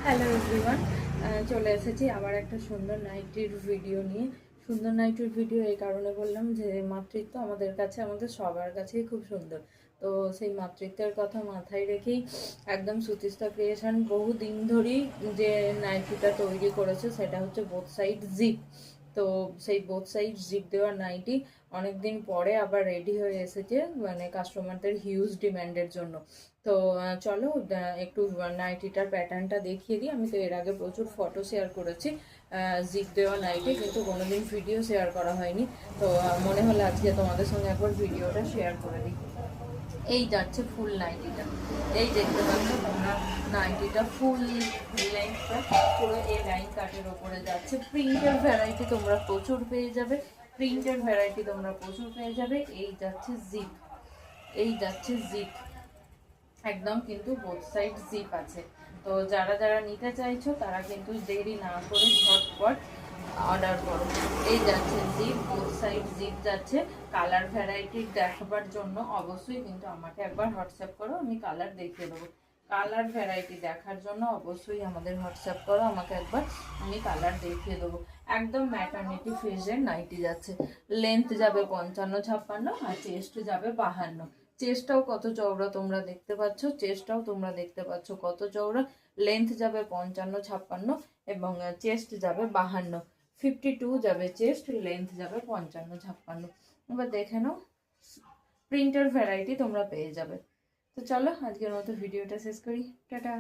Hello everyone, চলে এসেছি আবার একটা সুন্দর নাইটির ভিডিও নিয়ে। সুন্দর নাইটির ভিডিও এই কারণে বললাম যে মাতৃত্ব আমাদের কাছে, আমাদের সবার কাছেই খুব সুন্দর। তো সেই মাতৃত্বের কথা মাথায় রেখেই একদম সুতিস্তা ক্রিয়েশন বহুদিন ধরেই যে নাইটিটা তৈরি করেছে সেটা হচ্ছে বোথ সাইড জিপ। তো সেই বোথ সাইড জিপ দেওয়া নাইটি অনেকদিন পরে আবার রেডি হয়ে এসেছে, মানে কাস্টমারদের হিউজ ডিম্যান্ডের জন্য। তো চলো একটু নাইটিটার প্যাটার্নটা দেখিয়ে দিই। আমি তো এর আগে প্রচুর ফটো শেয়ার করেছি জিপ দেওয়া নাইটি, কিন্তু কোনোদিন ভিডিও শেয়ার করা হয়নি। তো মনে হলো আজকে তোমাদের সঙ্গে একবার ভিডিওটা শেয়ার করে দিই। এই যাচ্ছে ফুল নাইটিটা, এই দেখতে পাচ্ছ তোমরা নাইটিটা ফুল লেন্থটা পুরো এই লাইন কাটের ওপরে যাচ্ছে। প্রিন্টের ভ্যারাইটি তোমরা প্রচুর পেয়ে যাবে, প্রিন্টের ভ্যারাইটি তোমরা প্রচুর পেয়ে যাবে। এই যাচ্ছে জিপ, এই যাচ্ছে জিপ, একদম কিন্তু বোথ সাইড জিপ আছে। তো যারা যারা নিতে চাইছো তারা কিন্তু দেরি না করে ঝটপট অর্ডার করো। এই যাচ্ছে জিপ, বোথ সাইড জিপ যাচ্ছে। কালার ভ্যারাইটি দেখাবার জন্য অবশ্যই কিন্তু আমাকে একবার হোয়াটসঅ্যাপ করো, আমি কালার দেখিয়ে দেবো। কালার ভ্যারাইটি দেখার জন্য অবশ্যই আমাদের হোয়াটসঅ্যাপ করো আমাকে একবার, আমি কালার দেখিয়ে দেবো। একদম ম্যাটারনিটি ফেজের নাইটি যাচ্ছে। লেন্থ যাবে 55-56 আর চেস্ট যাবে 52। চেস্টটাও কত চওড়া তোমরা দেখতে পাচ্ছ, চেস্টটাও তোমরা দেখতে পাচ্ছ কত চওড়া। লেন্থ যাবে 55-56 এবং চেস্ট যাবে 52। 52 যাবে চেস্ট, লেন্থ যাবে 55-56। এবার দেখে নাও, প্রিন্টের ভ্যারাইটি তোমরা পেয়ে যাবে। তো চলো আজকের মতো ভিডিওটা শেষ করি, টাটা।